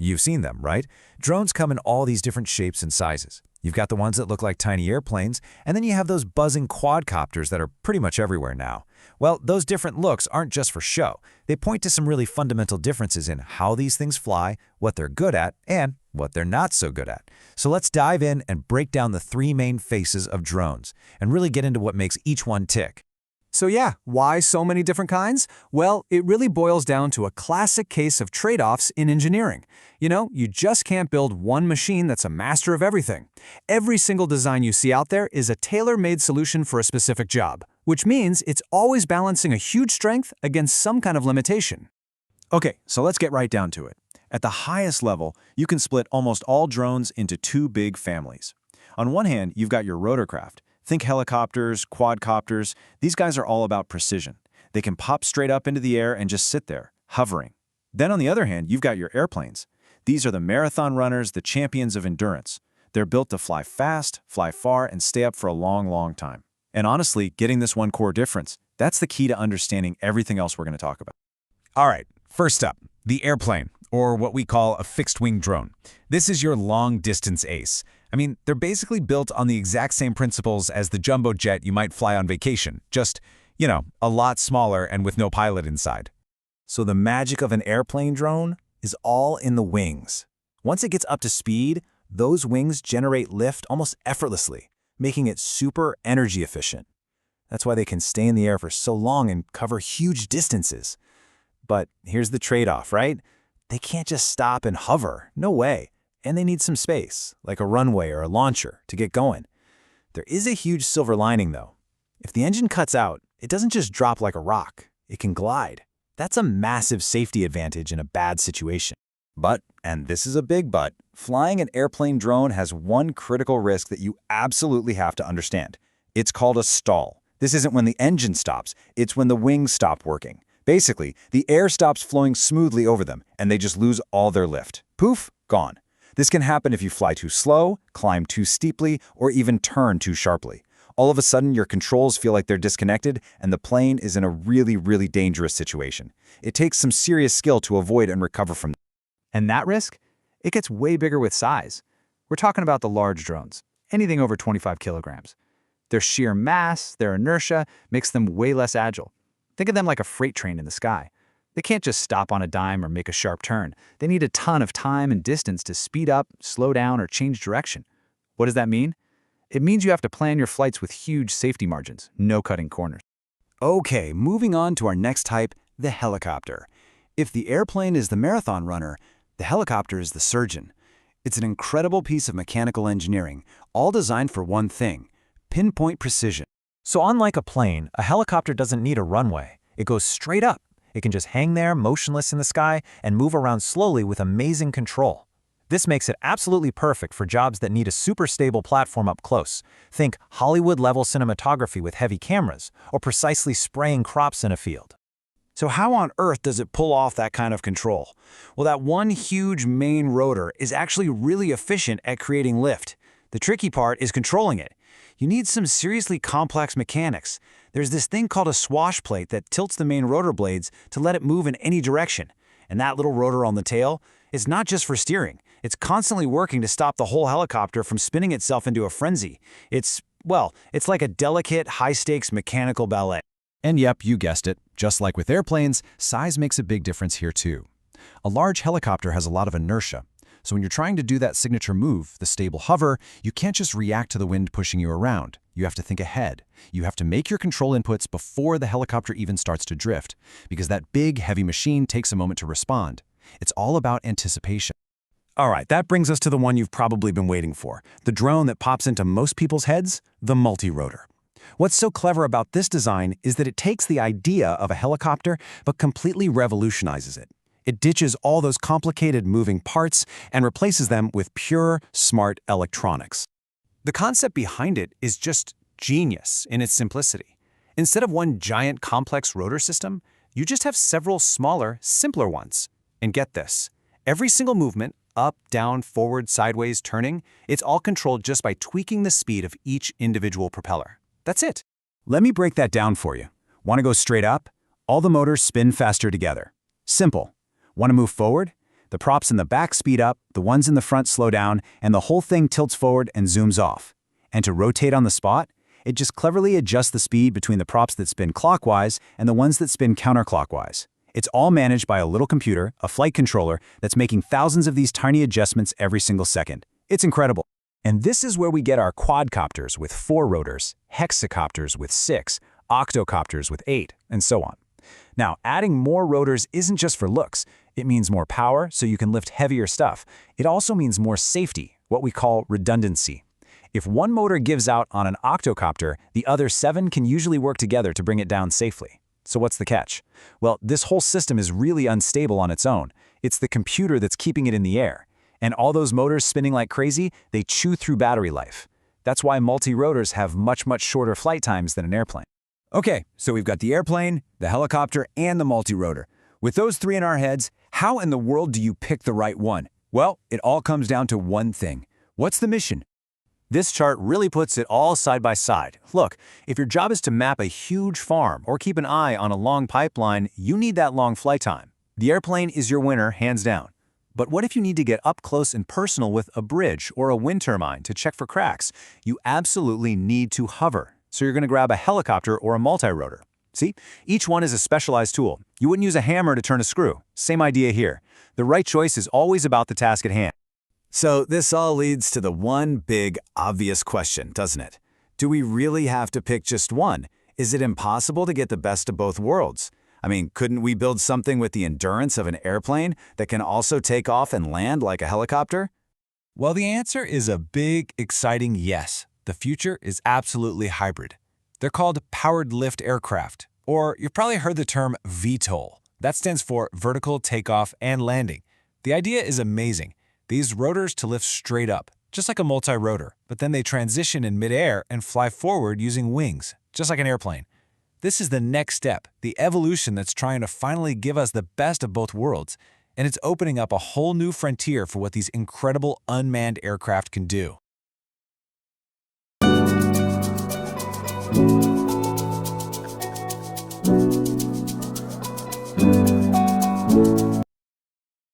You've seen them, right? Drones come in all these different shapes and sizes. You've got the ones that look like tiny airplanes, and then you have those buzzing quadcopters that are pretty much everywhere now. Well, those different looks aren't just for show. They point to some really fundamental differences in how these things fly, what they're good at, and what they're not so good at. So let's dive in and break down the three main faces of drones, and really get into what makes each one tick. So yeah, why so many different kinds? Well, it really boils down to a classic case of trade-offs in engineering. You just can't build one machine that's a master of everything. Every single design you see out there is a tailor-made solution for a specific job, which means it's always balancing a huge strength against some kind of limitation. Okay, so let's get right down to it. At the highest level, you can split almost all drones into two big families. On one hand, you've got your rotorcraft. Think helicopters, quadcopters. These guys are all about precision. They can pop straight up into the air and just sit there, hovering. Then on the other hand, you've got your airplanes. These are the marathon runners, the champions of endurance. They're built to fly fast, fly far, and stay up for a long, long time. And honestly, getting this one core difference, that's the key to understanding everything else we're going to talk about. All right, first up, the airplane, or what we call a fixed-wing drone. This is your long-distance ace. I mean, they're basically built on the exact same principles as the jumbo jet you might fly on vacation, just, a lot smaller and with no pilot inside. So the magic of an airplane drone is all in the wings. Once it gets up to speed, those wings generate lift almost effortlessly, making it super energy efficient. That's why they can stay in the air for so long and cover huge distances. But here's the trade-off, right? They can't just stop and hover, no way. And they need some space, like a runway or a launcher, to get going. There is a huge silver lining, though. If the engine cuts out, it doesn't just drop like a rock. It can glide. That's a massive safety advantage in a bad situation. But, and this is a big but, flying an airplane drone has one critical risk that you absolutely have to understand. It's called a stall. This isn't when the engine stops, it's when the wings stop working. Basically, the air stops flowing smoothly over them, and they just lose all their lift. Poof, gone. This can happen if you fly too slow, climb too steeply, or even turn too sharply. All of a sudden, your controls feel like they're disconnected, and the plane is in a really, really dangerous situation. It takes some serious skill to avoid and recover from that. And that risk? It gets way bigger with size. We're talking about the large drones, anything over 25 kilograms. Their sheer mass, their inertia, makes them way less agile. Think of them like a freight train in the sky. They can't just stop on a dime or make a sharp turn. They need a ton of time and distance to speed up, slow down, or change direction. What does that mean? It means you have to plan your flights with huge safety margins, no cutting corners. Okay, moving on to our next type, the helicopter. If the airplane is the marathon runner, the helicopter is the surgeon. It's an incredible piece of mechanical engineering, all designed for one thing: pinpoint precision. So unlike a plane, a helicopter doesn't need a runway. It goes straight up. It can just hang there, motionless in the sky, and move around slowly with amazing control. This makes it absolutely perfect for jobs that need a super stable platform up close. Think Hollywood-level cinematography with heavy cameras, or precisely spraying crops in a field. So how on earth does it pull off that kind of control? Well, that one huge main rotor is actually really efficient at creating lift. The tricky part is controlling it. You need some seriously complex mechanics. There's this thing called a swash plate that tilts the main rotor blades to let it move in any direction. And that little rotor on the tail is not just for steering. It's constantly working to stop the whole helicopter from spinning itself into a frenzy. It's like a delicate, high-stakes mechanical ballet. And yep, you guessed it. Just like with airplanes, size makes a big difference here too. A large helicopter has a lot of inertia. So when you're trying to do that signature move, the stable hover, you can't just react to the wind pushing you around. You have to think ahead. You have to make your control inputs before the helicopter even starts to drift, because that big, heavy machine takes a moment to respond. It's all about anticipation. All right, that brings us to the one you've probably been waiting for, the drone that pops into most people's heads, the multi-rotor. What's so clever about this design is that it takes the idea of a helicopter but completely revolutionizes it. It ditches all those complicated moving parts and replaces them with pure, smart electronics. The concept behind it is just genius in its simplicity. Instead of one giant complex rotor system, you just have several smaller, simpler ones. And get this, every single movement, up, down, forward, sideways, turning, it's all controlled just by tweaking the speed of each individual propeller. That's it. Let me break that down for you. Want to go straight up? All the motors spin faster together. Simple. Want to move forward? The props in the back speed up, the ones in the front slow down, and the whole thing tilts forward and zooms off. And to rotate on the spot, it just cleverly adjusts the speed between the props that spin clockwise and the ones that spin counterclockwise. It's all managed by a little computer, a flight controller, that's making thousands of these tiny adjustments every single second. It's incredible. And this is where we get our quadcopters with 4 rotors, hexacopters with 6, octocopters with 8, and so on. Now, adding more rotors isn't just for looks. It means more power, so you can lift heavier stuff. It also means more safety, what we call redundancy. If one motor gives out on an octocopter, the other 7 can usually work together to bring it down safely. So what's the catch? Well, this whole system is really unstable on its own. It's the computer that's keeping it in the air. And all those motors spinning like crazy, they chew through battery life. That's why multi-rotors have much shorter flight times than an airplane. Okay, so we've got the airplane, the helicopter, and the multi-rotor. With those 3 in our heads, how in the world do you pick the right one? Well, it all comes down to one thing. What's the mission? This chart really puts it all side by side. Look, if your job is to map a huge farm or keep an eye on a long pipeline, you need that long flight time. The airplane is your winner, hands down. But what if you need to get up close and personal with a bridge or a wind turbine to check for cracks? You absolutely need to hover. So you're going to grab a helicopter or a multi-rotor. See, each one is a specialized tool. You wouldn't use a hammer to turn a screw. Same idea here. The right choice is always about the task at hand. So this all leads to the one big, obvious question, doesn't it? Do we really have to pick just one? Is it impossible to get the best of both worlds? I mean, couldn't we build something with the endurance of an airplane that can also take off and land like a helicopter? Well, the answer is a big, exciting yes. The future is absolutely hybrid. They're called powered lift aircraft, or you've probably heard the term VTOL. That stands for vertical takeoff and landing. The idea is amazing. These rotors to lift straight up, just like a multi-rotor, but then they transition in midair and fly forward using wings, just like an airplane. This is the next step, the evolution that's trying to finally give us the best of both worlds, and it's opening up a whole new frontier for what these incredible unmanned aircraft can do.